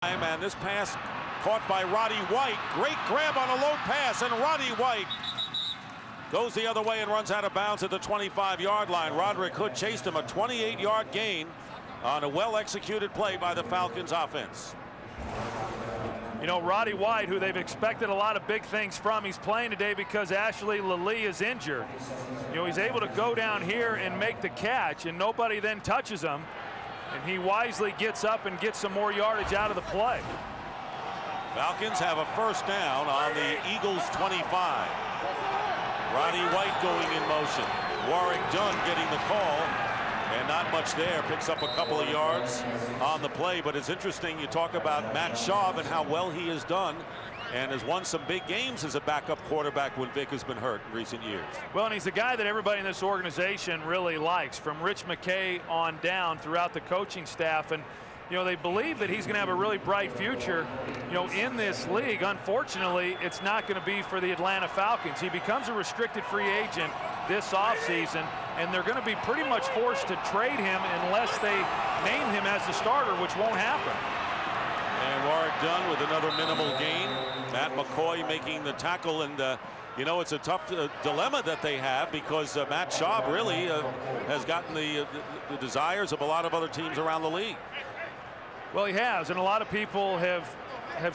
And this pass caught by Roddy White. Great grab on a low pass, and Roddy White goes the other way and runs out of bounds at the 25-yard line. Roderick Hood chased him, a 28-yard gain on a well-executed play by the Falcons offense. You know, Roddy White, who they've expected a lot of big things from, he's playing today because Ashley Lally is injured. You know, he's able to go down here and make the catch, and nobody then touches him. And he wisely gets up and gets some more yardage out of the play. Falcons have a first down on the Eagles' 25. Roddy White going in motion. Warwick Dunn getting the call. And not much there. Picks up a couple of yards on the play. But it's interesting, you talk about Matt Schaub and how well he has done, and has won some big games as a backup quarterback when Vic has been hurt in recent years. Well, and he's the guy that everybody in this organization really likes, from Rich McKay on down throughout the coaching staff. And you know, they believe that he's going to have a really bright future, you know, in this league. Unfortunately, it's not going to be for the Atlanta Falcons. He becomes a restricted free agent this offseason, and they're going to be pretty much forced to trade him unless they name him as the starter, which won't happen. And Warwick Dunn with another minimal gain. Matt McCoy making the tackle, and you know, it's a tough dilemma that they have, because Matt Schaub really has gotten the desires of a lot of other teams around the league. Well, he has, and a lot of people have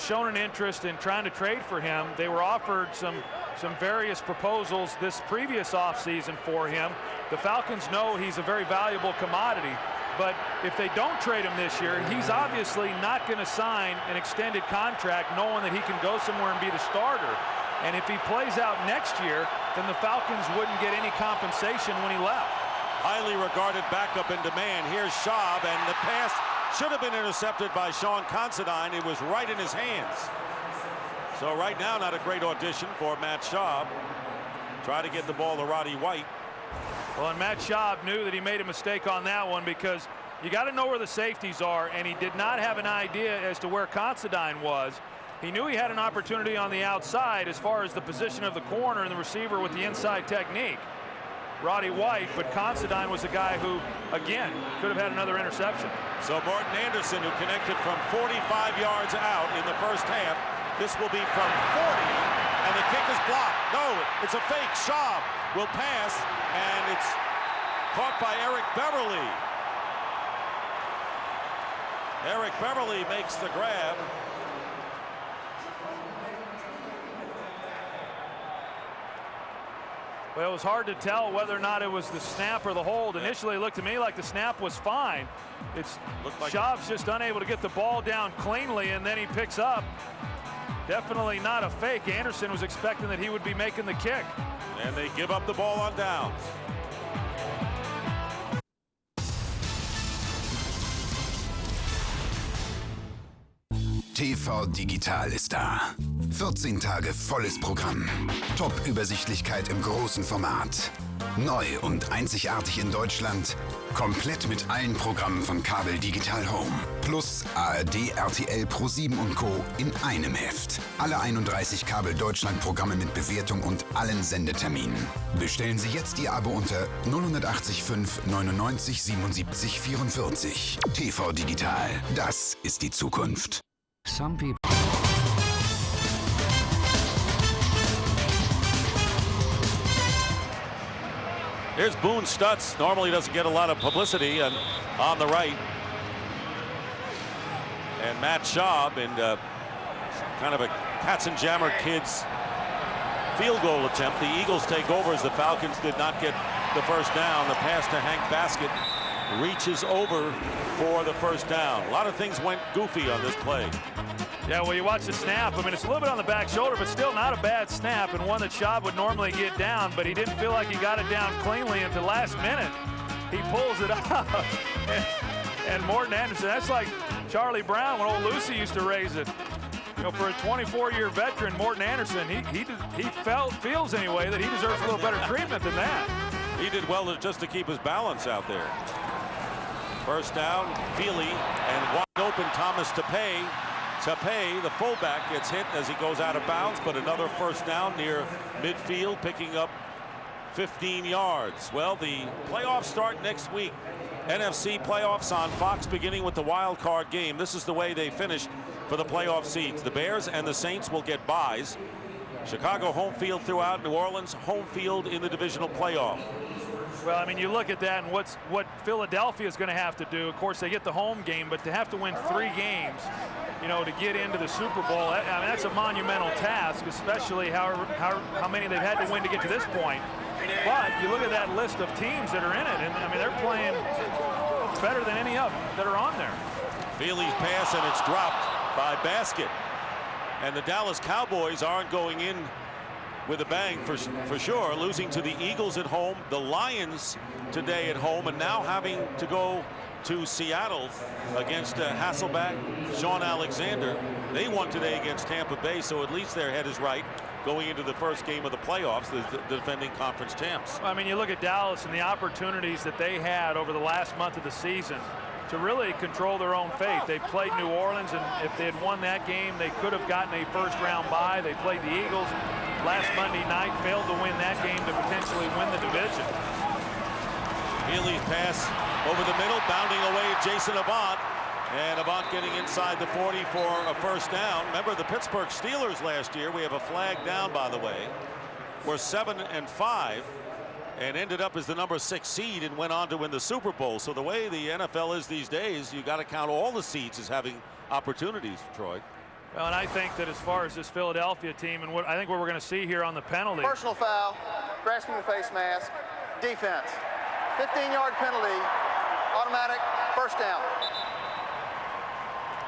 shown an interest in trying to trade for him. They were offered some various proposals this previous offseason for him. The Falcons know he's a very valuable commodity, but if they don't trade him this year, he's obviously not going to sign an extended contract knowing that he can go somewhere and be the starter. And if he plays out next year, then the Falcons wouldn't get any compensation when he left. Highly regarded backup in demand. Here's Schaub, and the pass should have been intercepted by Sean Considine. It was right in his hands. So right now, not a great audition for Matt Schaub. Try to get the ball to Roddy White. Well, and Matt Schaub knew that he made a mistake on that one, because you got to know where the safeties are, and he did not have an idea as to where Considine was. He knew he had an opportunity on the outside as far as the position of the corner and the receiver with the inside technique, Roddy White, but Considine was a guy who, again, could have had another interception. So Morton Anderson, who connected from 45 yards out in the first half. This will be from 40, and the kick is blocked. No, it's a fake. Schaub will pass, and it's caught by Eric Beverly. Eric Beverly makes the grab. Well, it was hard to tell whether or not it was the snap or the hold. Initially, it looked to me like the snap was fine. It's like Schaub's just unable to get the ball down cleanly, and then he picks up. Definitely not a fake. Anderson was expecting that he would be making the kick. And they give up the ball on downs. TV Digital ist da. 14 Tage volles Programm. Top-Übersichtlichkeit im großen Format. Neu und einzigartig in Deutschland. Komplett mit allen Programmen von Kabel Digital Home. Plus ARD, RTL, Pro7 und Co. in einem Heft. Alle 31 Kabel Deutschland Programme mit Bewertung und allen Sendeterminen. Bestellen Sie jetzt Ihr Abo unter 080 5 99 77 44. TV Digital. Das ist die Zukunft. Some people. Here's Boone Stutz. Normally doesn't get a lot of publicity, and on the right. And Matt Schaub, and kind of a Katzenjammer Kids field goal attempt. The Eagles take over as the Falcons did not get the first down. The pass to Hank Baskett reaches over for the first down. A lot of things went goofy on this play. Yeah, well, you watch the snap. I mean, it's a little bit on the back shoulder, but still not a bad snap, and one that Schaub would normally get down, but he didn't feel like he got it down cleanly at the last minute. He pulls it up. And Morton Anderson, that's like Charlie Brown when old Lucy used to raise it. You know, for a 24-year veteran, Morton Anderson, he feels anyway that he deserves a little better treatment than that. He did well just to keep his balance out there. First down, Feely, and wide open Thomas Tapay. Tapay, the fullback, gets hit as he goes out of bounds, but another first down near midfield, picking up 15 yards. Well, the playoffs start next week. NFC playoffs on Fox, beginning with the wild card game. This is the way they finished for the playoff seeds. The Bears and the Saints will get byes. Chicago home field throughout. New Orleans home field in the divisional playoff. Well, I mean, you look at that and what Philadelphia is going to have to do. Of course, they get the home game, but to have to win 3 games, you know, to get into the Super Bowl, I mean, that's a monumental task, especially how many they've had to win to get to this point. But you look at that list of teams that are in it, and I mean, they're playing better than any of them that are on there. Feely's pass, and it's dropped by Basket. And the Dallas Cowboys aren't going in with a bang for sure, losing to the Eagles at home, the Lions today at home, and now having to go to Seattle against Hasselbeck, Sean Alexander. They won today against Tampa Bay, so at least their head is right going into the first game of the playoffs, the defending conference champs. I mean, you look at Dallas and the opportunities that they had over the last month of the season to really control their own fate. They played New Orleans, and if they had won that game, they could have gotten a first-round bye. They played the Eagles last Monday night, failed to win that game to potentially win the division. Feely's pass over the middle, bounding away at Jason Avant. And Avant getting inside the 40 for a first down. Remember the Pittsburgh Steelers last year, we have a flag down, by the way, were 7-5 and ended up as the number 6 seed and went on to win the Super Bowl. So the way the NFL is these days, you got to count all the seeds as having opportunities, Troy. Well, and I think that as far as this Philadelphia team and what we're going to see here on the penalty. Personal foul, grasping the face mask, defense. 15-yard penalty, automatic first down.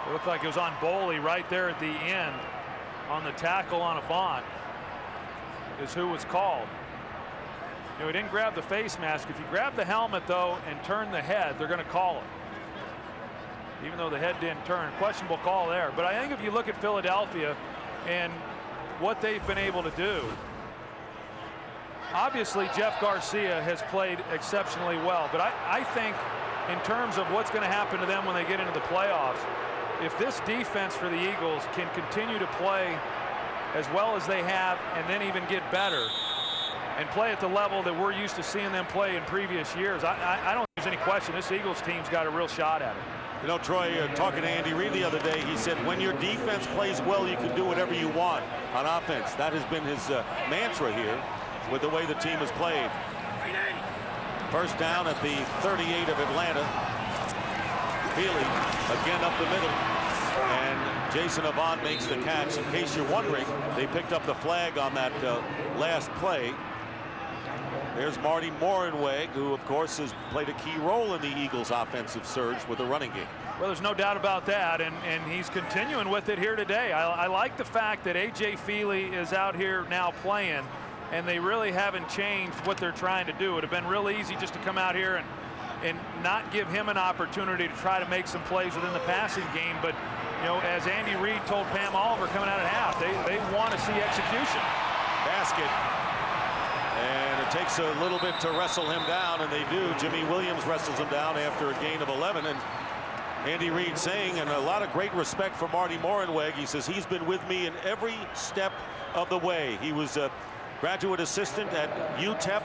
It looked like it was on Boley right there at the end on the tackle on Avant is who was called. You know, he didn't grab the face mask. If you grab the helmet, though, and turn the head, they're going to call it. Even though the head didn't turn. Questionable call there. But I think if you look at Philadelphia and what they've been able to do, obviously Jeff Garcia has played exceptionally well. But I think in terms of what's going to happen to them when they get into the playoffs, if this defense for the Eagles can continue to play as well as they have and then even get better and play at the level that we're used to seeing them play in previous years, I don't think there's any question this Eagles team's got a real shot at it. You know, Troy, talking to Andy Reid the other day, he said when your defense plays well, you can do whatever you want on offense. That has been his mantra here with the way the team has played. First down at the 38 of Atlanta. Feely again up the middle, and Jason Avant makes the catch. In case you're wondering, they picked up the flag on that last play. There's Marty Moreeeee, who of course has played a key role in the Eagles offensive surge with the running game. Well, there's no doubt about that, and he's continuing with it here today. I like the fact that A.J. Feely is out here now playing, and they really haven't changed what they're trying to do. It would have been real easy just to come out here and not give him an opportunity to try to make some plays within the passing game. But, you know, as Andy Reid told Pam Oliver coming out at half, they want to see execution. Basket. And it takes a little bit to wrestle him down, and they do. Jimmy Williams wrestles him down after a gain of 11. And Andy Reid saying, and a lot of great respect for Marty Moreeeee, he says he's been with me in every step of the way. He was a graduate assistant at UTEP,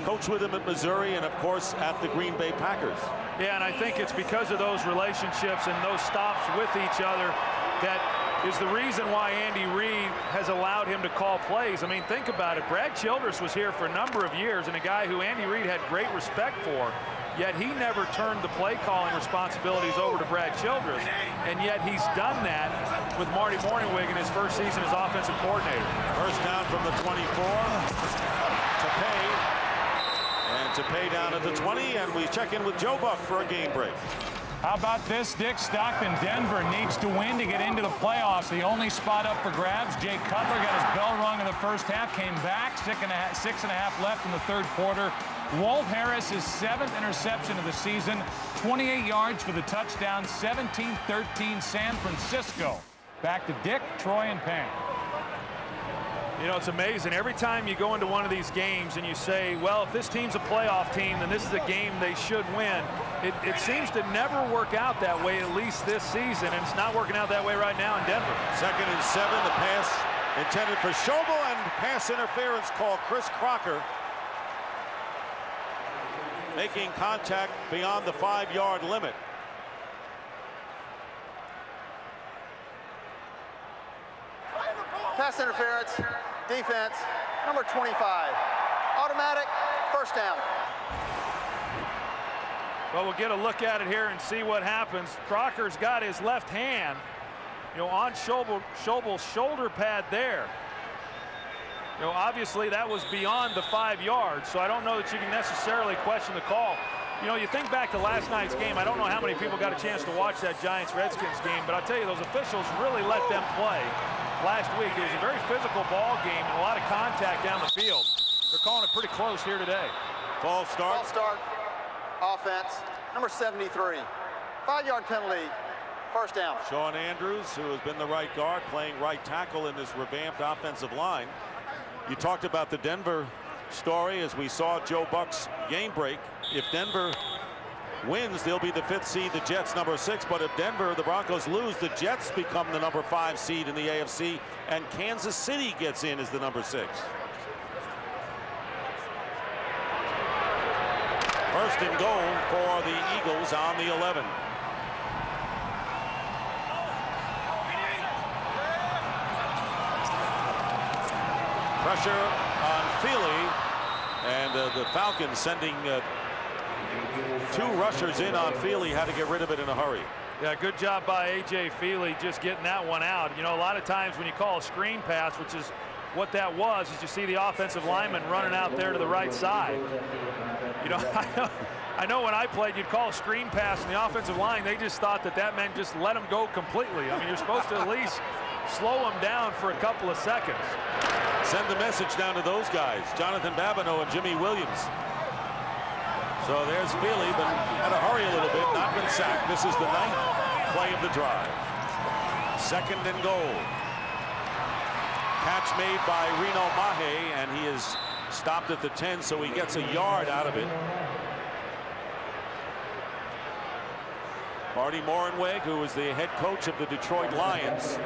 coached with him at Missouri, and of course at the Green Bay Packers. Yeah, and I think it's because of those relationships and those stops with each other that is the reason why Andy Reid has allowed him to call plays. I mean, think about it. Brad Childress was here for a number of years, and a guy who Andy Reid had great respect for, yet he never turned the play calling responsibilities over to Brad Childress, and yet he's done that with Marty Moreeeee in his first season as offensive coordinator. First down from the 24 to Pay, and to Pay down at the 20, and we check in with Joe Buck for a game break. How about this, Dick? Stockton, Denver needs to win to get into the playoffs. The only spot up for grabs. Jay Cutler got his bell rung in the first half, came back, 6.5 left in the third quarter. Walt Harris, his 7th interception of the season, 28 yards for the touchdown, 17-13 San Francisco. Back to Dick, Troy, and Payne. You know, it's amazing. Every time you go into one of these games and you say, well, if this team's a playoff team, then this is a game they should win. It seems to never work out that way, at least this season, and it's not working out that way right now in Denver. 2nd and 7, the pass intended for Schobel, and pass interference call. Chris Crocker making contact beyond the 5-yard limit. pass interference, defense, number 25. Automatic, first down. Well, we'll get a look at it here and see what happens. Crocker's got his left hand, on Schobel's shoulder pad there. Obviously that was beyond the 5 yards, so I don't know that you can necessarily question the call. You think back to last night's game. I don't know how many people got a chance to watch that Giants-Redskins game, but I'll tell you, those officials really let them play last week. It was a very physical ball game and a lot of contact down the field. They're calling it pretty close here today. False start. False start. Offense, number 73. 5-yard penalty, first down. Sean Andrews, who has been the right guard, playing right tackle in this revamped offensive line. You talked about the Denver story as we saw Joe Buck's game break. If Denver wins, they'll be the 5th seed, the Jets number 6. But if Denver, the Broncos lose, the Jets become the number 5 seed in the AFC, and Kansas City gets in as the number 6. First and goal for the Eagles on the 11. Pressure on Feely, and the Falcons sending 2 rushers in on Feely. Had to get rid of it in a hurry. Yeah, good job by A.J. Feely just getting that one out. A lot of times when you call a screen pass, which is what that was, is you see the offensive lineman running out there to the right side. I know when I played, you'd call a screen pass in the offensive line. They just thought that meant just let them go completely. I mean, you're supposed to at least slow them down for a couple of seconds. Send the message down to those guys, Jonathan Babineau and Jimmy Williams. So there's Feely, but had to hurry a little bit, not been sacked. This is the 9th play of the drive. Second and goal. Catch made by Reno Mahe, and he is stopped at the 10, so he gets a yard out of it. Marty Morenweg, who is the head coach of the Detroit Lions.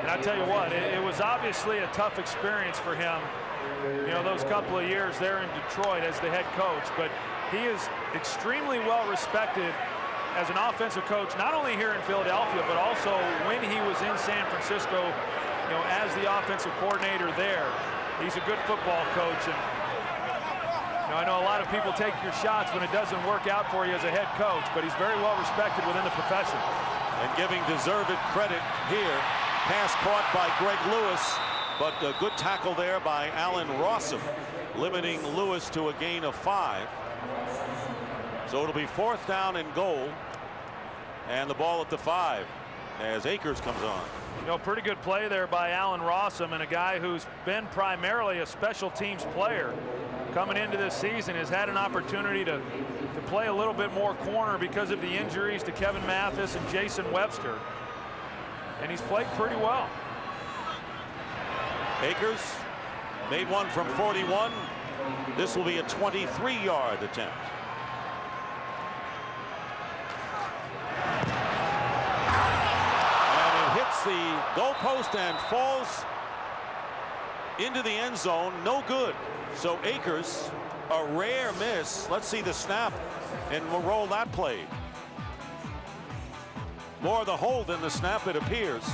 And I'll tell you what, it was obviously a tough experience for him, those couple of years there in Detroit as the head coach, but he is extremely well respected as an offensive coach, not only here in Philadelphia, but also when he was in San Francisco, as the offensive coordinator there. He's a good football coach, and I know a lot of people take your shots when it doesn't work out for you as a head coach, but he's very well respected within the profession. And giving deserved credit here. Pass caught by Greg Lewis, but a good tackle there by Allen Rossum, limiting Lewis to a gain of 5. So it'll be 4th down and goal, and the ball at the 5 as Akers comes on. Pretty good play there by Allen Rossum, and a guy who's been primarily a special teams player coming into this season has had an opportunity to play a little bit more corner because of the injuries to Kevin Mathis and Jason Webster. And he's played pretty well. Akers made one from 41. This will be a 23-yard attempt. And it hits the goalpost and falls into the end zone. No good. So Akers, a rare miss. Let's see the snap, and we'll roll that play. More the hold than the snap, it appears.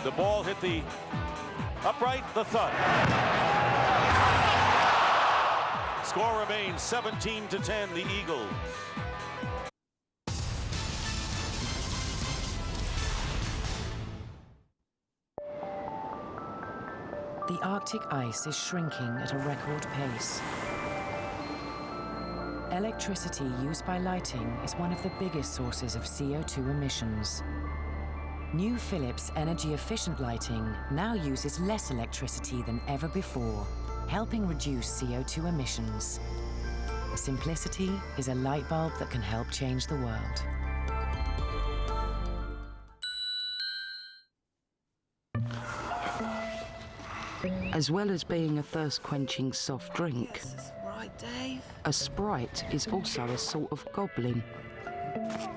The ball hit the upright, the thud. Score remains 17-10, the Eagles. The Arctic ice is shrinking at a record pace. Electricity used by lighting is one of the biggest sources of CO2 emissions. New Philips energy-efficient lighting now uses less electricity than ever before, helping reduce CO2 emissions. Simplicity is a light bulb that can help change the world. As well as being a thirst-quenching soft drink, Dave. a Sprite is also a sort of goblin.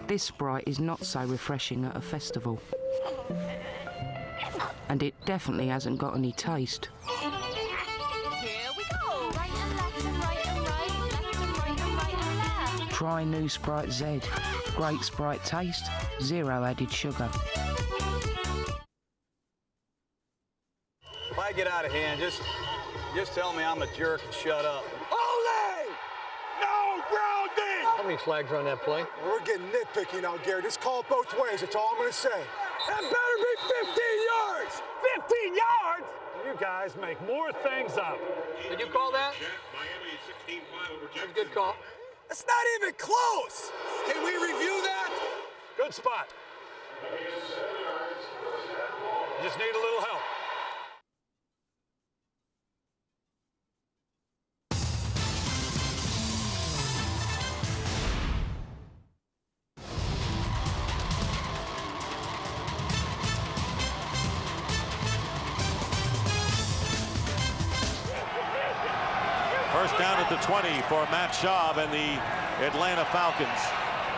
This Sprite is not so refreshing at a festival. And it definitely hasn't got any taste. Here we go. Right and left and right and right. Left and right and right and left. Try new Sprite Z. Great Sprite taste, 0 added sugar. If I get out of hand, just tell me I'm a jerk and shut up. Ole! No grounding! How many flags are on that play? We're getting nitpicky now, Gary. Just call it both ways. That's all I'm going to say. That better be 15 yards! 15 yards? You guys make more things up. Did you call that? That's a good call. It's not even close! Can we review that? Good spot. Just need a little help. First down at the 20 for Matt Schaub and the Atlanta Falcons.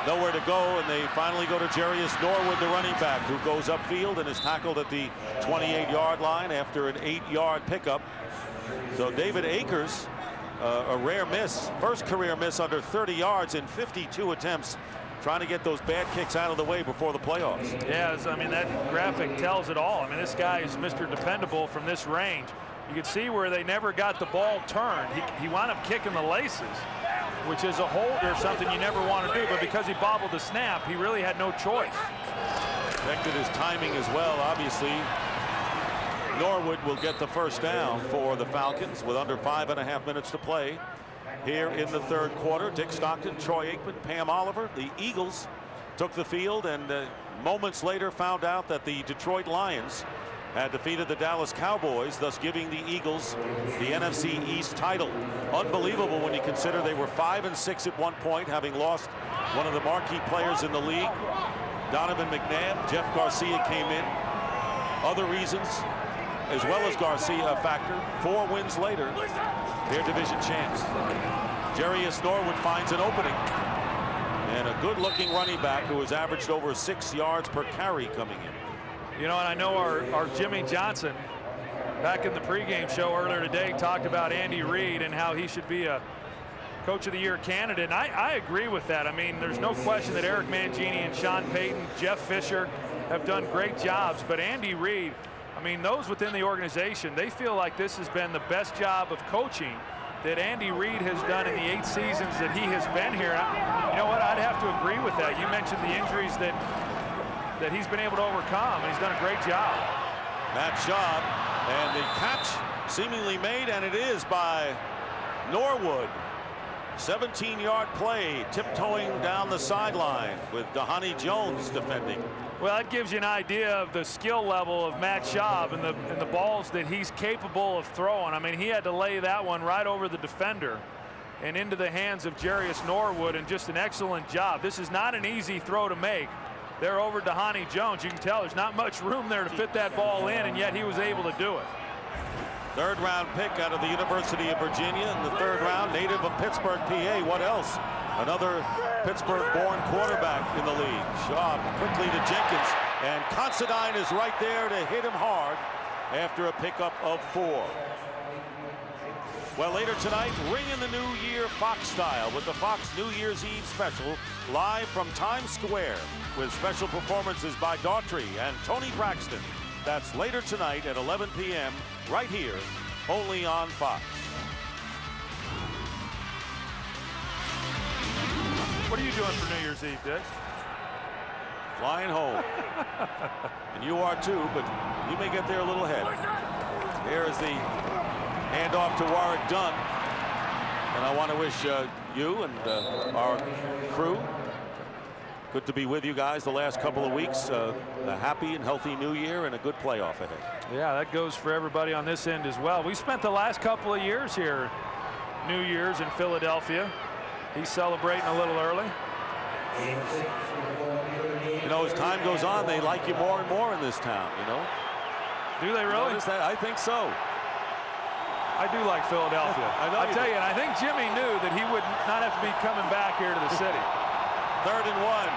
Nowhere to go, and they finally go to Jarius Norwood, the running back, who goes upfield and is tackled at the 28-yard line after an 8-yard pickup. So David Akers, a rare miss, first career miss under 30 yards in 52 attempts, trying to get those bad kicks out of the way before the playoffs. Yeah, I mean, that graphic tells it all. I mean, this guy is Mr. Dependable from this range. You could see where they never got the ball turned. He wound up kicking the laces, which is a holder, something you never want to do. But because he bobbled the snap, he really had no choice. Affected his timing as well, obviously. Norwood will get the first down for the Falcons with under 5.5 minutes to play here in the third quarter. Dick Stockton, Troy Aikman, Pam Oliver. The Eagles took the field and moments later found out that the Detroit Lions had defeated the Dallas Cowboys, thus giving the Eagles the NFC East title. Unbelievable when you consider they were 5-6 at one point, having lost one of the marquee players in the league, Donovan McNabb. Jeff Garcia came in. Other reasons, as well as Garcia, a factor. 4 wins later, they're division champs. Jarius Norwood finds an opening, and a good-looking running back who has averaged over 6 yards per carry coming in. You know, and I know our Jimmy Johnson, back in the pregame show earlier today, talked about Andy Reid and how he should be a Coach of the Year candidate. And I agree with that. I mean, there's no question that Eric Mangini and Sean Payton, Jeff Fisher have done great jobs. But Andy Reid, I mean, those within the organization, they feel like this has been the best job of coaching that Andy Reid has done in the 8 seasons that he has been here. You know what? I'd have to agree with that. You mentioned the injuries that he's been able to overcome, and he's done a great job. Matt Schaub, and the catch seemingly made, and it is by Norwood. 17-yard play, tiptoeing down the sideline with Dhani Jones defending. Well, that gives you an idea of the skill level of Matt Schaub and the balls that he's capable of throwing. I mean, he had to lay that one right over the defender and into the hands of Jarius Norwood, and just an excellent job. This is not an easy throw to make. They're over Dhani Jones. You can tell there's not much room there to fit that ball in, and yet he was able to do it. Third-round pick out of the University of Virginia in the third round, native of Pittsburgh, PA. What else? Another Pittsburgh-born quarterback in the league. Schaub quickly to Jenkins, and Considine is right there to hit him hard after a pickup of 4. Well, later tonight, ring in the new year Fox style with the Fox New Year's Eve special live from Times Square with special performances by Daughtry and Tony Braxton. That's later tonight at 11 p.m. right here, only on Fox. What are you doing for New Year's Eve, Dick? Flying home. And you are too, but you may get there a little ahead. Here is the handoff to Warwick Dunn. And I want to wish you and our crew, good to be with you guys the last couple of weeks. A happy and healthy new year and a good playoff ahead. Yeah, that goes for everybody on this end as well. We spent the last couple of years here, New Year's in Philadelphia. He's celebrating a little early. You know, as time goes on, they like you more and more in this town, you know. Do they really? Notice that? I think so. I do like Philadelphia. I tell you, and I think Jimmy knew that he would not have to be coming back here to the city. 3rd and 1.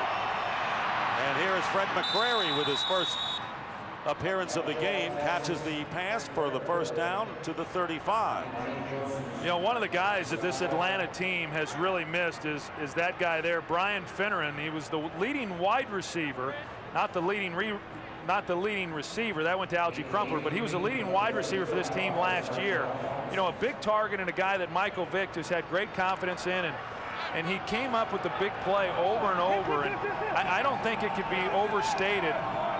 And here is Fred McCrary with his first appearance of the game, catches the pass for the first down to the 35. You know, one of the guys that this Atlanta team has really missed is that guy there, Brian Finneran. He was the leading wide receiver, not the leading not the leading receiver. That went to Algie Crumpler, but he was a leading wide receiver for this team last year. You know, a big target and a guy that Michael Vick has had great confidence in, and he came up with the big play over and over. And I don't think it could be overstated,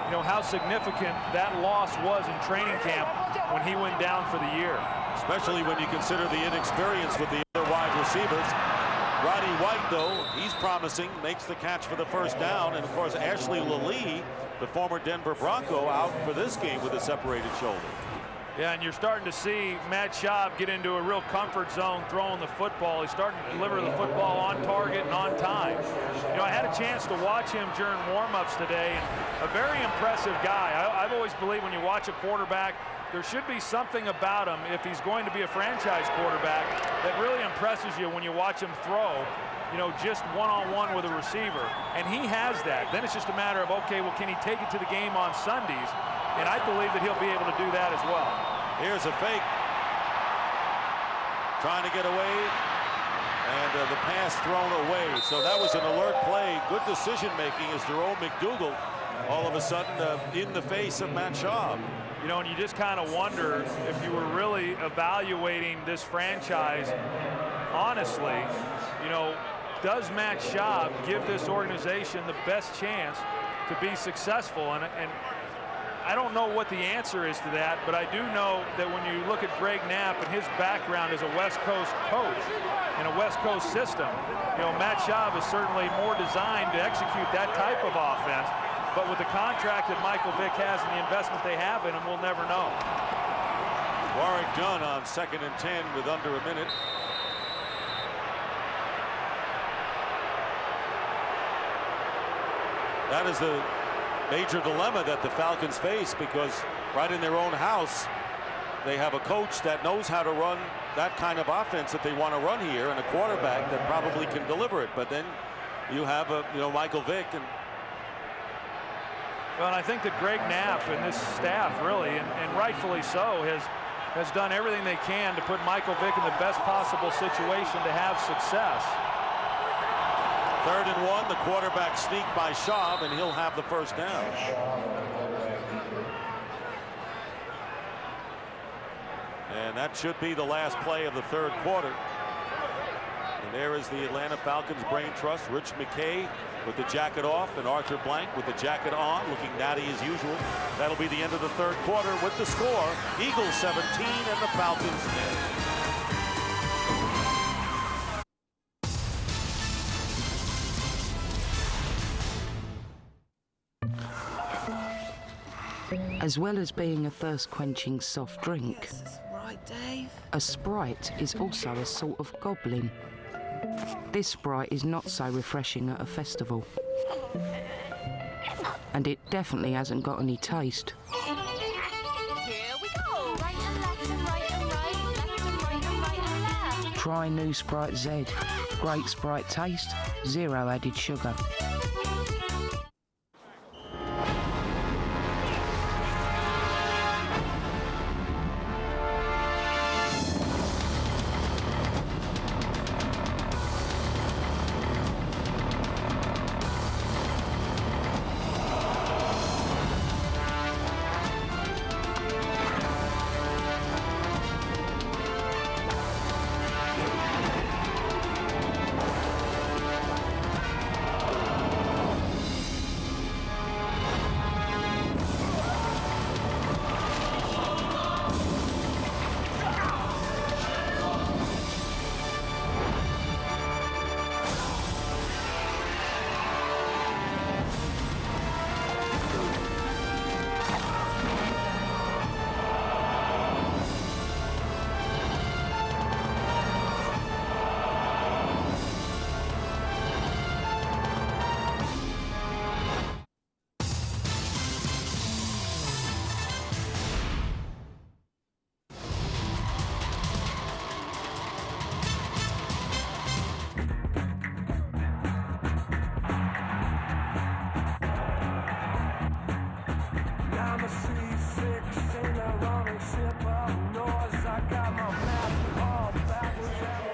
you know, how significant that loss was in training camp when he went down for the year. Especially when you consider the inexperience with the other wide receivers. Roddy White, though, he's promising, makes the catch for the first down. And, of course, Ashley Lillee, the former Denver Bronco, out for this game with a separated shoulder. Yeah, and you're starting to see Matt Schaub get into a real comfort zone throwing the football. He's starting to deliver the football on target and on time. You know, I had a chance to watch him during warm-ups today, and a very impressive guy. I've always believed when you watch a quarterback, there should be something about him, if he's going to be a franchise quarterback, that really impresses you when you watch him throw, you know, just one-on-one with a receiver. And he has that. Then it's just a matter of, okay, well, can he take it to the game on Sundays? And I believe that he'll be able to do that as well. Here's a fake. Trying to get away. And the pass thrown away. So that was an alert play. Good decision-making as Jerome McDougal all of a sudden in the face of Matt Schaub. You know, and you just kind of wonder if you were really evaluating this franchise honestly, you know, does Matt Schaub give this organization the best chance to be successful? And I don't know what the answer is to that, but I do know that when you look at Greg Knapp and his background as a West Coast coach in a West Coast system, you know, Matt Schaub is certainly more designed to execute that type of offense. But with the contract that Michael Vick has and the investment they have in him, we'll never know. Warwick Dunn on 2nd and 10 with under a minute. That is the major dilemma that the Falcons face, because right in their own house, they have a coach that knows how to run that kind of offense that they want to run here, and a quarterback that probably can deliver it. But then you have Michael Vick. Well, and I think that Greg Knapp and this staff really, and rightfully so, has done everything they can to put Michael Vick in the best possible situation to have success. 3rd and 1, the quarterback sneak by Schaub, and he'll have the first down. And that should be the last play of the 3rd quarter. And there is the Atlanta Falcons brain trust, Rich McKay with the jacket off, and Arthur Blank with the jacket on, looking natty as usual. That'll be the end of the 3rd quarter with the score. Eagles 17 and the Falcons 10. As well as being a thirst-quenching soft drink, Yes, that's right, Dave. a Sprite is also a sort of goblin. This Sprite is not so refreshing at a festival. And it definitely hasn't got any taste. Here we go. Right and left and right and right. Left and right and right and left. Try new Sprite Z. Great Sprite taste, 0 added sugar.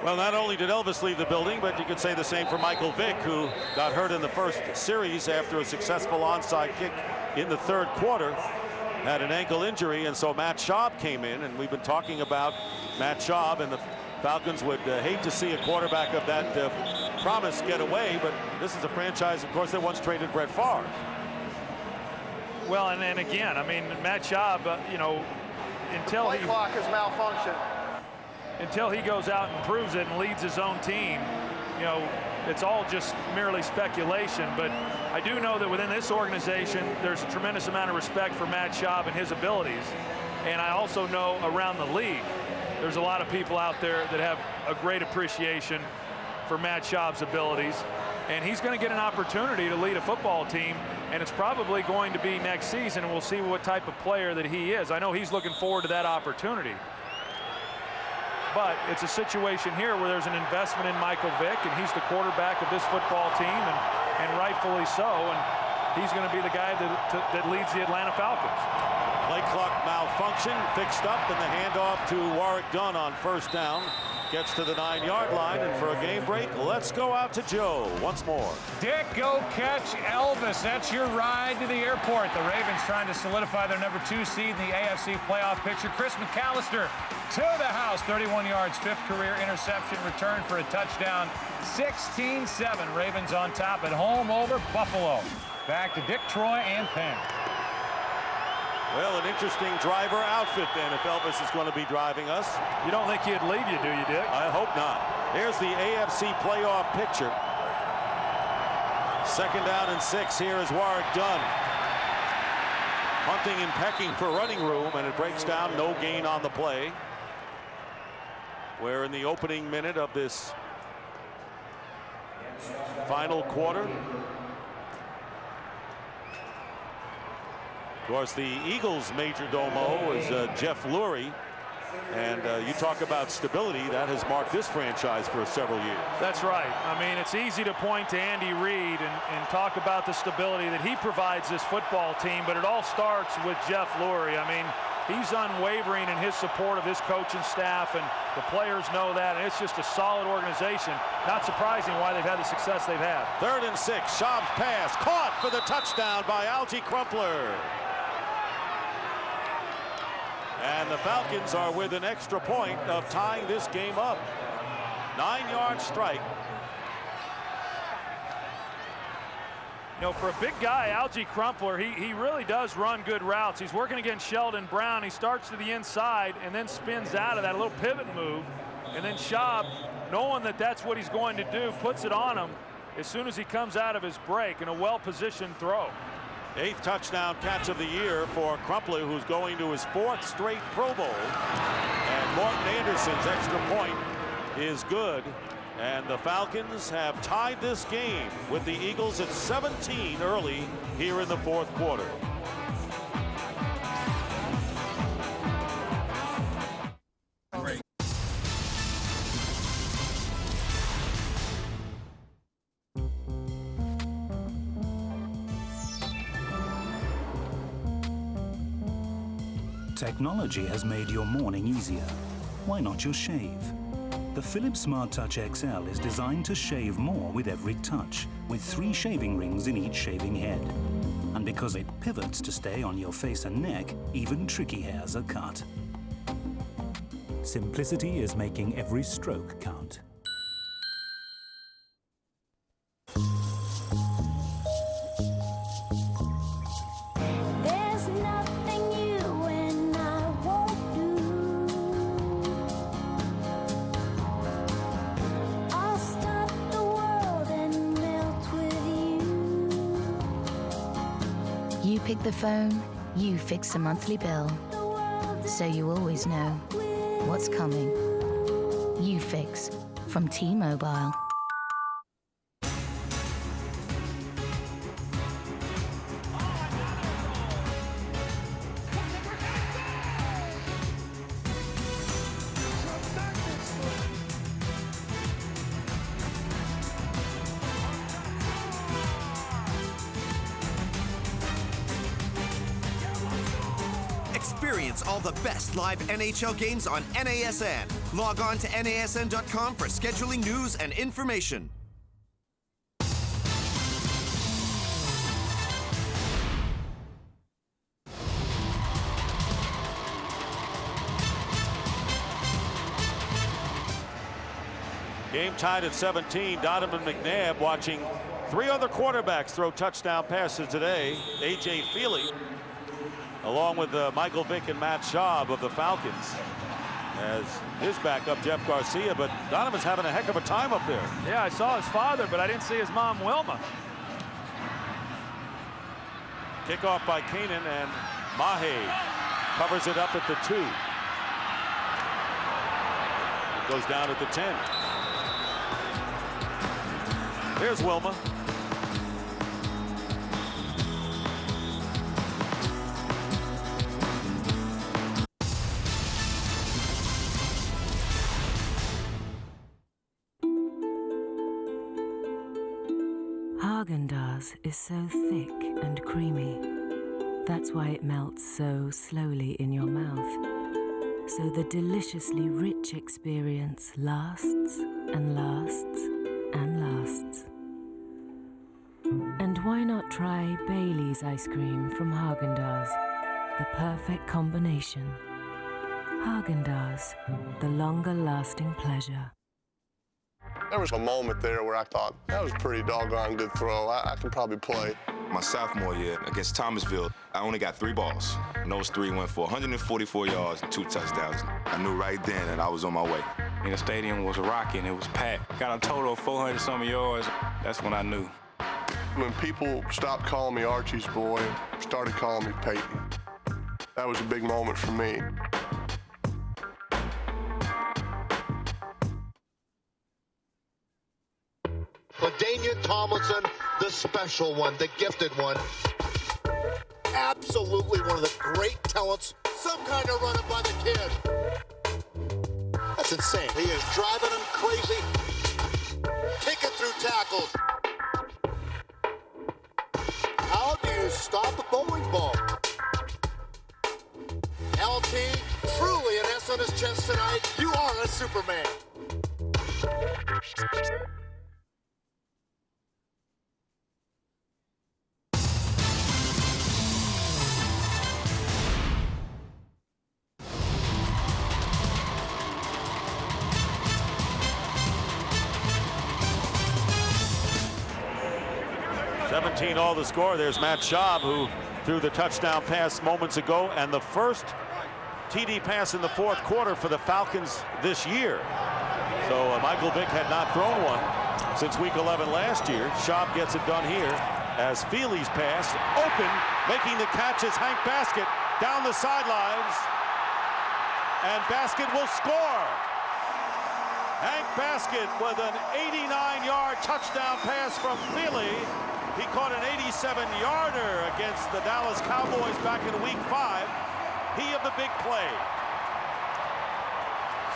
Well, not only did Elvis leave the building, but you could say the same for Michael Vick, who got hurt in the first series after a successful onside kick in the third quarter, had an ankle injury, and so Matt Schaub came in, and we've been talking about Matt Schaub, and the Falcons would hate to see a quarterback of that promise get away, but this is a franchise, of course, that once traded Brett Favre. Well, and again, I mean, Matt Schaub, you know, until Play clock has malfunctioned. Until he goes out and proves it and leads his own team, you know, it's all just merely speculation. But I do know that within this organization, there's a tremendous amount of respect for Matt Schaub and his abilities. And I also know around the league, there's a lot of people out there that have a great appreciation for Matt Schaub's abilities. And he's going to get an opportunity to lead a football team, and it's probably going to be next season, and we'll see what type of player that he is. I know he's looking forward to that opportunity. But it's a situation here where there's an investment in Michael Vick, and he's the quarterback of this football team, and rightfully so. And he's going to be the guy that leads the Atlanta Falcons. Play clock malfunction, fixed up, and the handoff to Warrick Dunn on first down. Gets to the 9-yard line, and for a game break, let's go out to Joe once more. Dick, go catch Elvis. That's your ride to the airport. The Ravens trying to solidify their #2 seed in the AFC playoff picture. Chris McAllister to the house, 31 yards, 5th career interception, return for a touchdown. 16-7, Ravens on top at home over Buffalo. Back to Dick, Troy, and Penn. Well, an interesting driver outfit then if Elvis is going to be driving us. You don't think he'd leave you, do you, Dick? I hope not. Here's the AFC playoff picture. 2nd down and 6. Here is Warrick Dunn. Hunting and pecking for running room, and it breaks down. No gain on the play. We're in the opening minute of this final quarter. Of course, the Eagles' major domo is Jeff Lurie. And you talk about stability, that has marked this franchise for several years. That's right. I mean, it's easy to point to Andy Reid and talk about the stability that he provides this football team, but it all starts with Jeff Lurie. I mean, he's unwavering in his support of his coaching staff, and the players know that, and it's just a solid organization. Not surprising why they've had the success they've had. 3rd and 6, Schaub's pass, caught for the touchdown by Algie Crumpler. And the Falcons are with an extra point of tying this game up. 9-yard strike. You know, for a big guy, Algie Crumpler, he really does run good routes. He's working against Sheldon Brown. He starts to the inside and then spins out of that, a little pivot move. And then Schaub, knowing that that's what he's going to do, puts it on him as soon as he comes out of his break in a well-positioned throw. 8th touchdown catch of the year for Crumpler, who's going to his 4th straight Pro Bowl. And Morton Anderson's extra point is good. And the Falcons have tied this game with the Eagles at 17 early here in the 4th quarter. Technology has made your morning easier. Why not your shave? The Philips Smart Touch XL is designed to shave more with every touch, with 3 shaving rings in each shaving head. And because it pivots to stay on your face and neck, even tricky hairs are cut. Simplicity is making every stroke count. You pick the phone, you fix the monthly bill. So you always know what's coming. You fix from T-Mobile. Experience all the best live NHL games on NASN. Log on to NASN.com for scheduling, news, and information. Game tied at 17. Donovan McNabb watching 3 other quarterbacks throw touchdown passes today. A.J. Feely, along with Michael Vick and Matt Schaub of the Falcons, as his backup, Jeff Garcia. But Donovan's having a heck of a time up there. Yeah, I saw his father, but I didn't see his mom, Wilma. Kickoff by Keenan, and Mahe covers it up at the 2. It goes down at the 10. Here's Wilma. Haagen-Dazs is so thick and creamy. That's why it melts so slowly in your mouth. So the deliciously rich experience lasts and lasts and lasts. And why not try Bailey's ice cream from Haagen-Dazs? The perfect combination. Haagen-Dazs, the longer-lasting pleasure. There was a moment there where I thought, that was a pretty doggone good throw. I can probably play. My sophomore year against Thomasville, I only got 3 balls. And those 3 went for 144 yards and 2 touchdowns. I knew right then that I was on my way. And the stadium was rocking, it was packed. Got a total of 400-some yards. That's when I knew. When people stopped calling me Archie's boy, started calling me Peyton, that was a big moment for me. LaDainian Tomlinson, the special one, the gifted one. Absolutely one of the great talents. Some kind of running by the kid. That's insane. He is driving him crazy. Kicking through tackles. How do you stop a bowling ball? LT, truly an S on his chest tonight. You are a Superman. All the score. There's Matt Schaub, who threw the touchdown pass moments ago, and the first TD pass in the 4th quarter for the Falcons this year. So Michael Vick had not thrown one since week 11 last year. Schaub gets it done here as Feely's pass open, making the catch is Hank Baskett down the sidelines, and Baskett will score. Hank Baskett with an 89-yard touchdown pass from Feely. He caught an 87-yarder against the Dallas Cowboys back in week 5. He of the big play.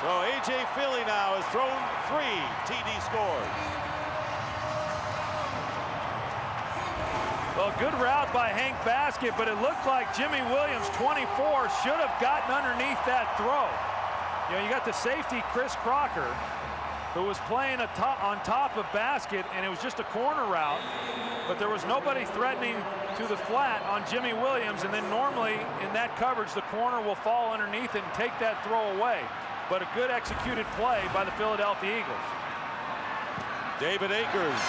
So A.J. Feely now has thrown 3 TD scores. Well, good route by Hank Baskett, but it looked like Jimmy Williams, 24, should have gotten underneath that throw. You know, you got the safety, Chris Crocker, who was playing on top of Baskett, and it was just a corner route. But there was nobody threatening to the flat on Jimmy Williams, and then normally in that coverage, the corner will fall underneath it and take that throw away. But a good executed play by the Philadelphia Eagles. David Akers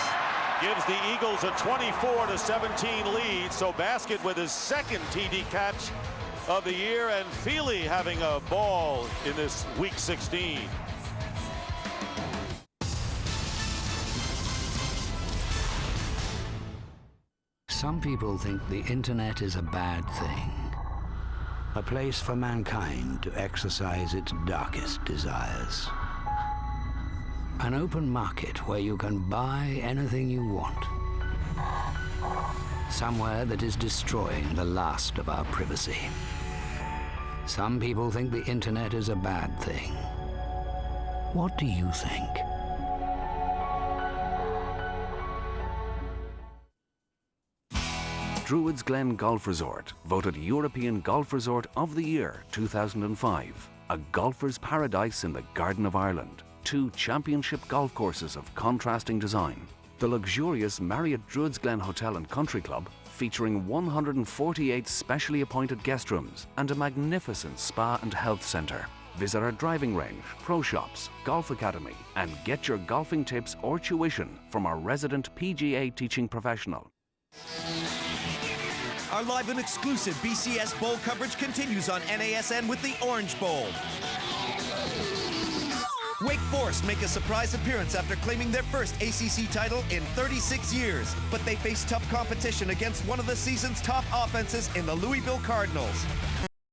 gives the Eagles a 24-17 lead. So Baskett with his 2nd TD catch of the year, and Feely having a ball in this week 16. Some people think the internet is a bad thing, a place for mankind to exercise its darkest desires. An open market where you can buy anything you want. Somewhere that is destroying the last of our privacy. Some people think the internet is a bad thing. What do you think? Druids Glen Golf Resort, voted European Golf Resort of the Year 2005. A golfer's paradise in the Garden of Ireland. 2 championship golf courses of contrasting design. The luxurious Marriott Druids Glen Hotel and Country Club, featuring 148 specially appointed guest rooms and a magnificent spa and health centre. Visit our driving range, pro shops, golf academy, and get your golfing tips or tuition from our resident PGA teaching professional. Our live and exclusive BCS Bowl coverage continues on NASN with the Orange Bowl. Wake Forest make a surprise appearance after claiming their first ACC title in 36 years. But they face tough competition against one of the season's top offenses in the Louisville Cardinals.